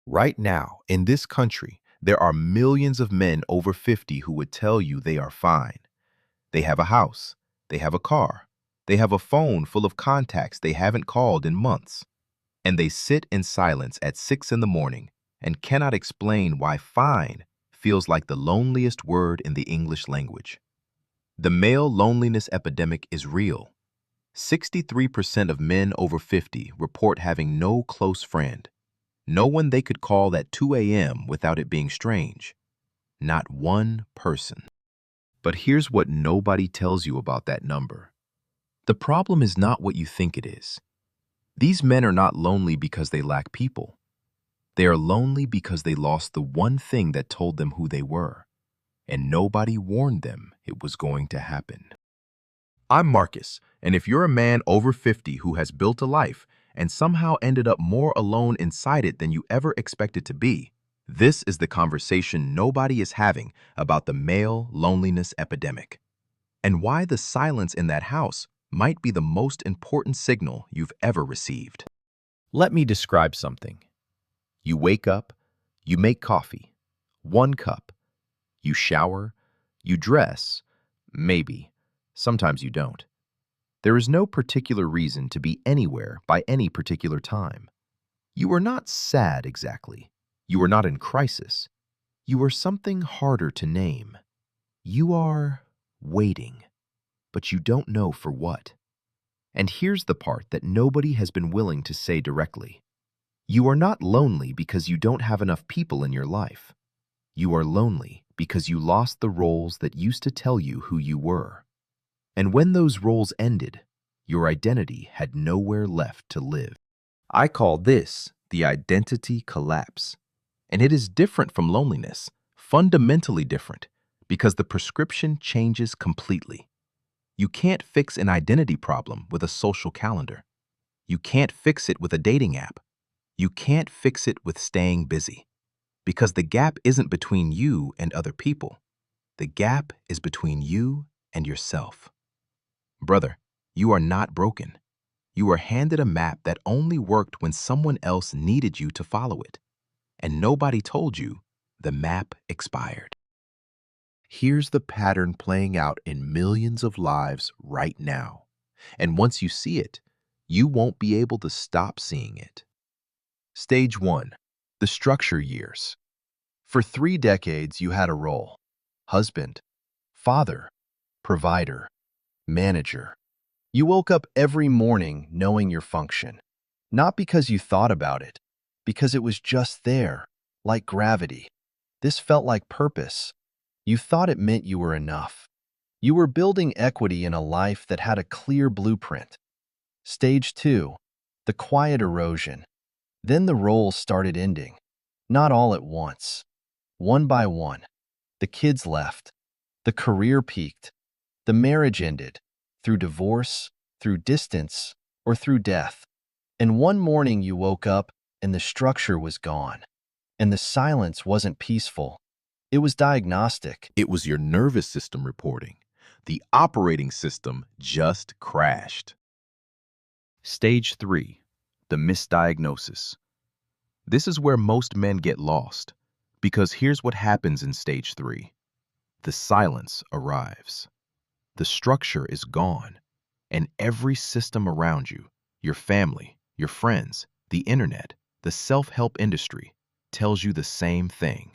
Right now, in this country, there are millions of men over 50 who would tell you they are fine. They have a house, they have a car, they have a phone full of contacts they haven't called in months, and they sit in silence at 6 in the morning and cannot explain why fine feels like the loneliest word in the English language. The male loneliness epidemic is real. 63% of men over 50 report having no close friend. No one they could call at 2 a.m. without it being strange. Not one person. But here's what nobody tells you about that number. The problem is not what you think it is. These men are not lonely because they lack people. They are lonely because they lost the one thing that told them who they were, and nobody warned them it was going to happen. I'm Marcus, and if you're a man over 50 who has built a life and somehow ended up more alone inside it than you ever expected to be, this is the conversation nobody is having about the male loneliness epidemic, and why the silence in that house might be the most important signal you've ever received. Let me describe something. You wake up, you make coffee, 1 cup. You shower, you dress, maybe. Sometimes you don't. There is no particular reason to be anywhere by any particular time. You are not sad exactly. You are not in crisis. You are something harder to name. You are waiting, but you don't know for what. And here's the part that nobody has been willing to say directly. You are not lonely because you don't have enough people in your life. You are lonely because you lost the roles that used to tell you who you were. And when those roles ended, your identity had nowhere left to live. I call this the identity collapse. And it is different from loneliness, fundamentally different, because the prescription changes completely. You can't fix an identity problem with a social calendar. You can't fix it with a dating app. You can't fix it with staying busy. Because the gap isn't between you and other people. The gap is between you and yourself. Brother, you are not broken. You were handed a map that only worked when someone else needed you to follow it. And nobody told you the map expired. Here's the pattern playing out in millions of lives right now. And once you see it, you won't be able to stop seeing it. Stage 1. The structure years. For 3 decades, you had a role: husband, father, provider, manager. You woke up every morning knowing your function, not because you thought about it, because it was just there, like gravity. This felt like purpose. You thought it meant you were enough. You were building equity in a life that had a clear blueprint. Stage 2. The quiet erosion. Then the roles started ending, not all at once. One by one. The kids left. The career peaked. The marriage ended, through divorce, through distance, or through death. And one morning you woke up and the structure was gone. And the silence wasn't peaceful. It was diagnostic. It was your nervous system reporting. The operating system just crashed. Stage 3. The misdiagnosis. This is where most men get lost, because here's what happens in Stage 3. The silence arrives. The structure is gone, and every system around you, your family, your friends, the internet, the self-help industry, tells you the same thing.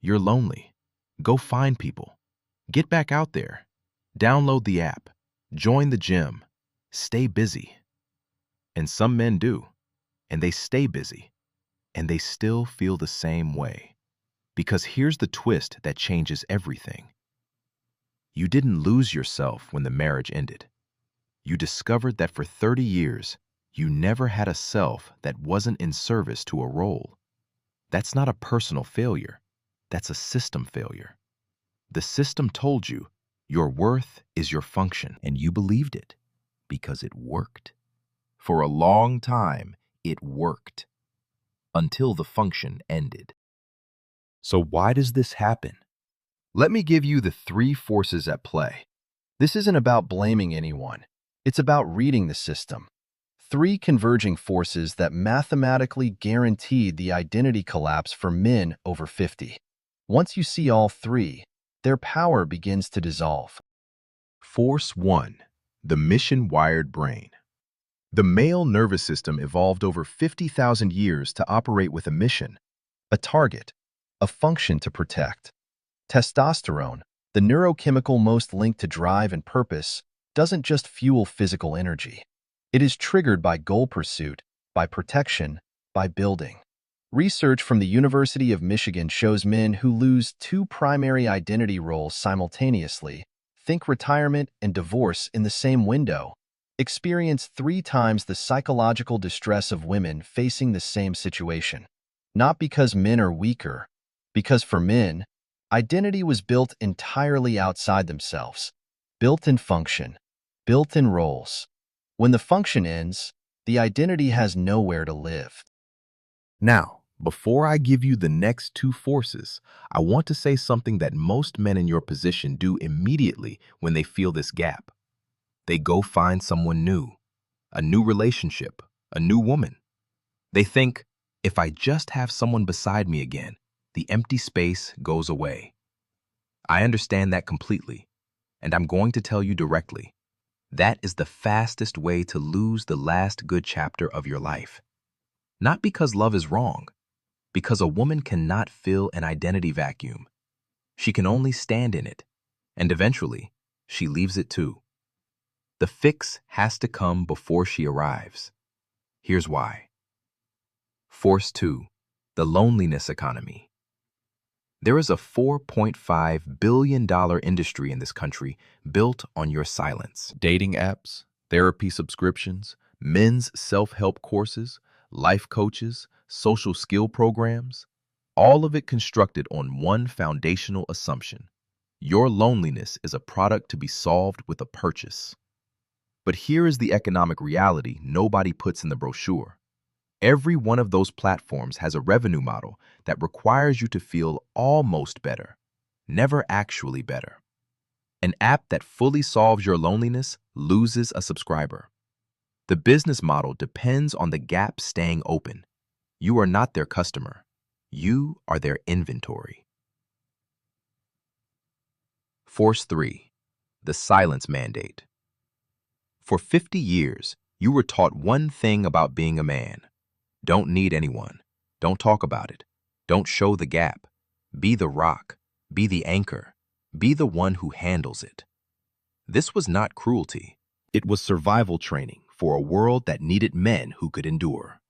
You're lonely. Go find people. Get back out there. Download the app. Join the gym. Stay busy. And some men do, and they stay busy, and they still feel the same way. Because here's the twist that changes everything. You didn't lose yourself when the marriage ended. You discovered that for 30 years, you never had a self that wasn't in service to a role. That's not a personal failure. That's a system failure. The system told you your worth is your function, and you believed it because it worked. For a long time, it worked until the function ended. So why does this happen? Let me give you the 3 forces at play. This isn't about blaming anyone. It's about reading the system. three converging forces that mathematically guaranteed the identity collapse for men over 50. Once you see all three, their power begins to dissolve. Force 1. The mission-wired brain. The male nervous system evolved over 50,000 years to operate with a mission, A target, a function to protect. Testosterone, the neurochemical most linked to drive and purpose, doesn't just fuel physical energy. It is triggered by goal pursuit, by protection, by building. Research from the University of Michigan shows men who lose two primary identity roles simultaneously, think retirement and divorce in the same window, experience 3 times the psychological distress of women facing the same situation. Not because men are weaker, because for men, identity was built entirely outside themselves, built in function, built in roles. When the function ends, the identity has nowhere to live. Now, before I give you the next two forces, I want to say something that most men in your position do immediately when they feel this gap. They go find someone new, a new relationship, a new woman. They think, if I just have someone beside me again, the empty space goes away. I understand that completely, and I'm going to tell you directly. That is the fastest way to lose the last good chapter of your life. Not because love is wrong, because a woman cannot fill an identity vacuum. She can only stand in it, and eventually, she leaves it too. The fix has to come before she arrives. Here's why. Force 2, the loneliness economy. There is a $4.5 billion industry in this country built on your silence. Dating apps, therapy subscriptions, men's self-help courses, life coaches, social skill programs, all of it constructed on one foundational assumption. Your loneliness is a product to be solved with a purchase. But here is the economic reality nobody puts in the brochure. Every one of those platforms has a revenue model that requires you to feel almost better, never actually better. An app that fully solves your loneliness loses a subscriber. The business model depends on the gap staying open. You are not their customer. You are their inventory. Force 3, the silence mandate. For 50 years, you were taught one thing about being a man. Don't need anyone. Don't talk about it. Don't show the gap. Be the rock. Be the anchor. Be the one who handles it. This was not cruelty. It was survival training for a world that needed men who could endure.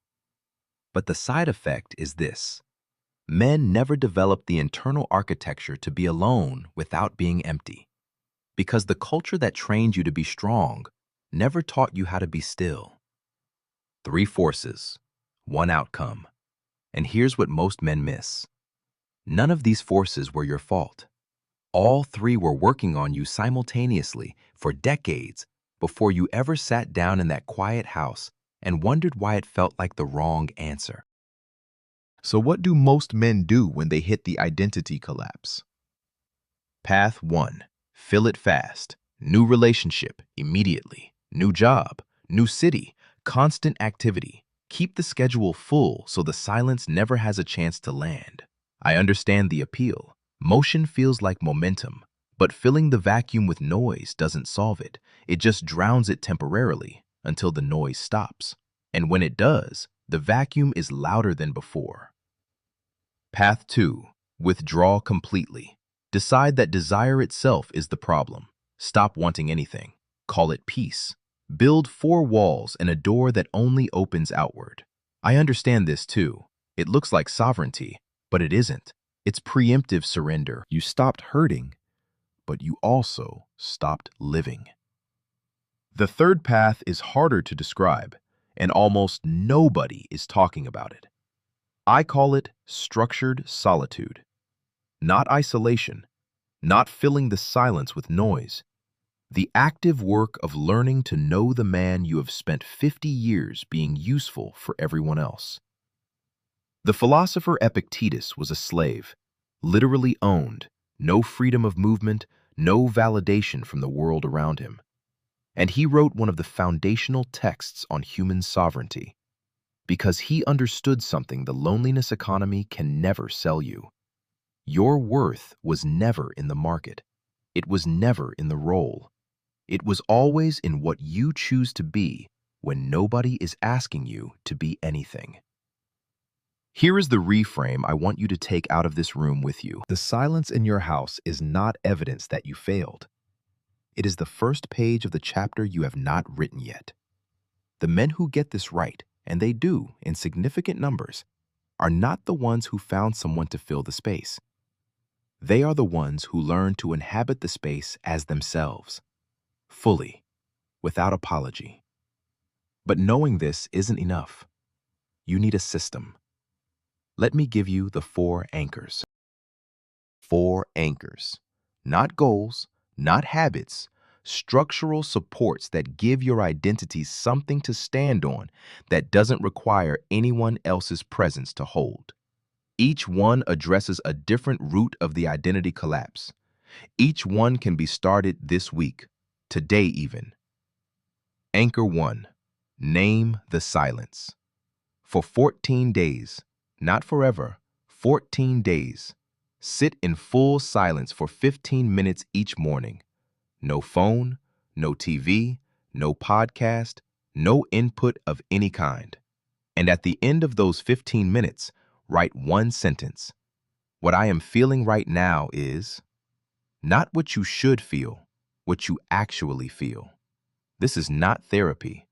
But the side effect is this. Men never developed the internal architecture to be alone without being empty. Because the culture that trained you to be strong never taught you how to be still. 3 forces, 1 outcome. And here's what most men miss. None of these forces were your fault. All 3 were working on you simultaneously for decades before you ever sat down in that quiet house and wondered why it felt like the wrong answer. So what do most men do when they hit the identity collapse? Path 1. Fill it fast. New relationship, immediately. New job, new city, constant activity. Keep the schedule full so the silence never has a chance to land. I understand the appeal. Motion feels like momentum, but filling the vacuum with noise doesn't solve it. It just drowns it temporarily until the noise stops. And when it does, the vacuum is louder than before. Path 2. Withdraw completely. Decide that desire itself is the problem. Stop wanting anything. Call it peace. Build 4 walls and a door that only opens outward. I understand this too. It looks like sovereignty, but it isn't. It's preemptive surrender. You stopped hurting, but you also stopped living. The third path is harder to describe, and almost nobody is talking about it. I call it structured solitude. Not isolation, not filling the silence with noise. The active work of learning to know the man you have spent 50 years being useful for everyone else. The philosopher Epictetus was a slave, literally owned, no freedom of movement, no validation from the world around him. And he wrote one of the foundational texts on human sovereignty because he understood something the loneliness economy can never sell you. Your worth was never in the market. It was never in the role. It was always in what you choose to be when nobody is asking you to be anything. Here is the reframe I want you to take out of this room with you. The silence in your house is not evidence that you failed. It is the first page of the chapter you have not written yet. The men who get this right, and they do in significant numbers, are not the ones who found someone to fill the space. They are the ones who learn to inhabit the space as themselves, fully, without apology. But knowing this isn't enough. You need a system. Let me give you the 4 anchors. 4 anchors. Not goals, not habits, structural supports that give your identity something to stand on that doesn't require anyone else's presence to hold. Each one addresses a different root of the identity collapse. Each one can be started this week, today even. Anchor 1. Name the silence. For 14 days, not forever, 14 days, sit in full silence for 15 minutes each morning. No phone, no TV, no podcast, no input of any kind. And at the end of those 15 minutes, write one sentence. What I am feeling right now is not what you should feel, what you actually feel. This is not therapy.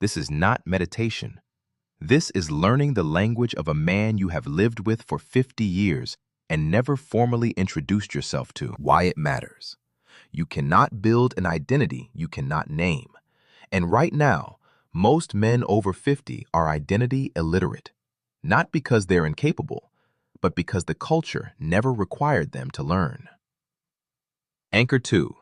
This is not meditation. This is learning the language of a man you have lived with for 50 years and never formally introduced yourself to. Why it matters. You cannot build an identity you cannot name. And right now, most men over 50 are identity illiterate, not because they're incapable, but because the culture never required them to learn. Anchor 2.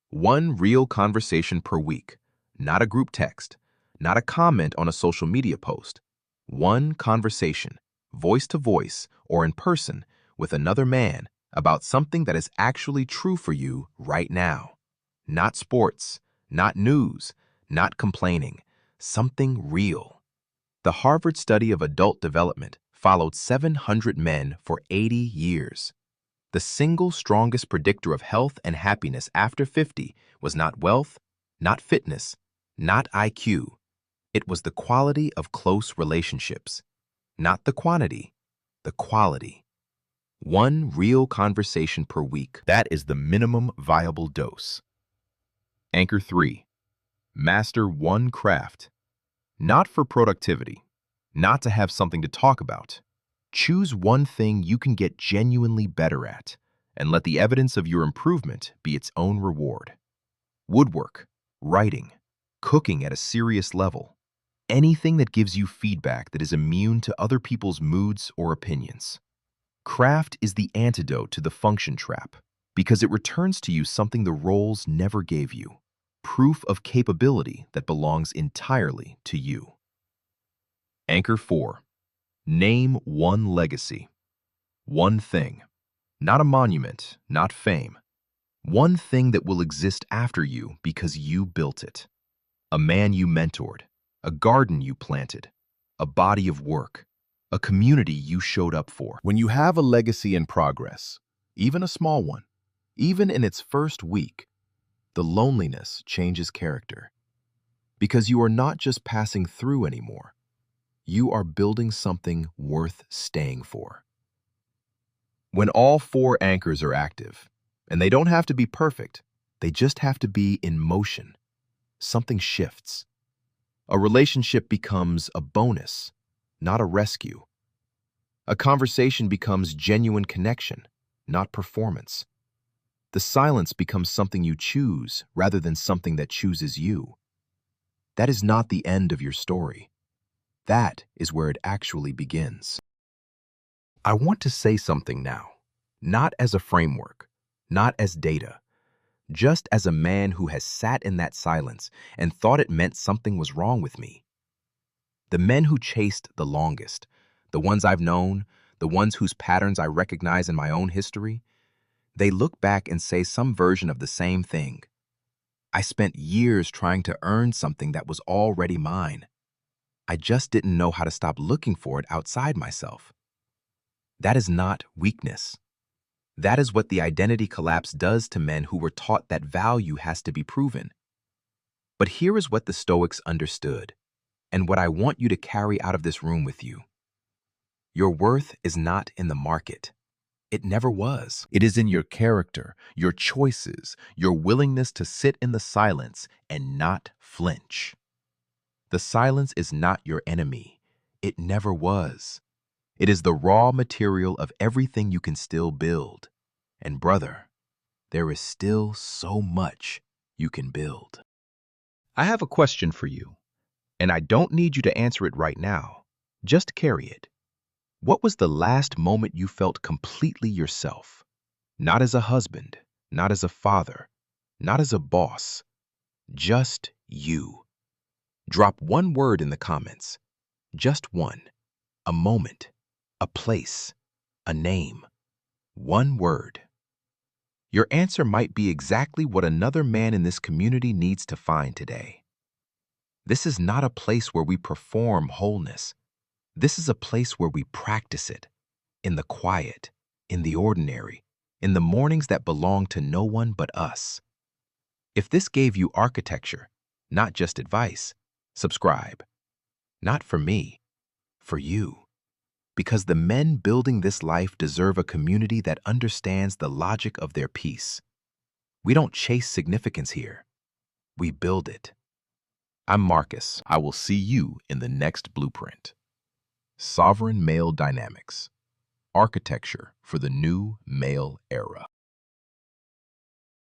One real conversation per week, not a group text, not a comment on a social media post. One conversation, voice to voice or in person, with another man about something that is actually true for you right now. Not sports, not news, not complaining, something real. The Harvard study of adult development followed 700 men for 80 years. The single strongest predictor of health and happiness after 50 was not wealth, not fitness, not IQ. It was the quality of close relationships. Not the quantity, the quality. One real conversation per week. That is the minimum viable dose. Anchor 3. Master one craft. Not for productivity, not to have something to talk about. Choose one thing you can get genuinely better at, and let the evidence of your improvement be its own reward. Woodwork, writing, cooking at a serious level. Anything that gives you feedback that is immune to other people's moods or opinions. Craft is the antidote to the function trap because it returns to you something the roles never gave you. Proof of capability that belongs entirely to you. Anchor 4. Name one legacy. One thing. Not a monument, not fame. One thing that will exist after you because you built it. A man you mentored, a garden you planted, a body of work, a community you showed up for. When you have a legacy in progress, even a small one, even in its first week, the loneliness changes character. Because you are not just passing through anymore. You are building something worth staying for. When all 4 anchors are active, and they don't have to be perfect, they just have to be in motion, something shifts. A relationship becomes a bonus, not a rescue. A conversation becomes genuine connection, not performance. The silence becomes something you choose rather than something that chooses you. That is not the end of your story. That is where it actually begins. I want to say something now, not as a framework, not as data, just as a man who has sat in that silence and thought it meant something was wrong with me. The men who chased the longest, the ones I've known, the ones whose patterns I recognize in my own history, they look back and say some version of the same thing. I spent years trying to earn something that was already mine. I just didn't know how to stop looking for it outside myself. That is not weakness. That is what the identity collapse does to men who were taught that value has to be proven. But here is what the Stoics understood, and what I want you to carry out of this room with you. Your worth is not in the market. It never was. It is in your character, your choices, your willingness to sit in the silence and not flinch. The silence is not your enemy. It never was. It is the raw material of everything you can still build. And brother, there is still so much you can build. I have a question for you, and I don't need you to answer it right now. Just carry it. What was the last moment you felt completely yourself? Not as a husband, not as a father, not as a boss, just you. Drop one word in the comments. Just one. A moment, a place, a name. One word. Your answer might be exactly what another man in this community needs to find today. This is not a place where we perform wholeness. This is a place where we practice it, in the quiet, in the ordinary, in the mornings that belong to no one but us. If this gave you architecture, not just advice, subscribe. Not for me, for you. Because the men building this life deserve a community that understands the logic of their peace. We don't chase significance here. We build it. I'm Marcus. I will see you in the next blueprint. Sovereign Male Dynamics. Architecture for the New Male Era.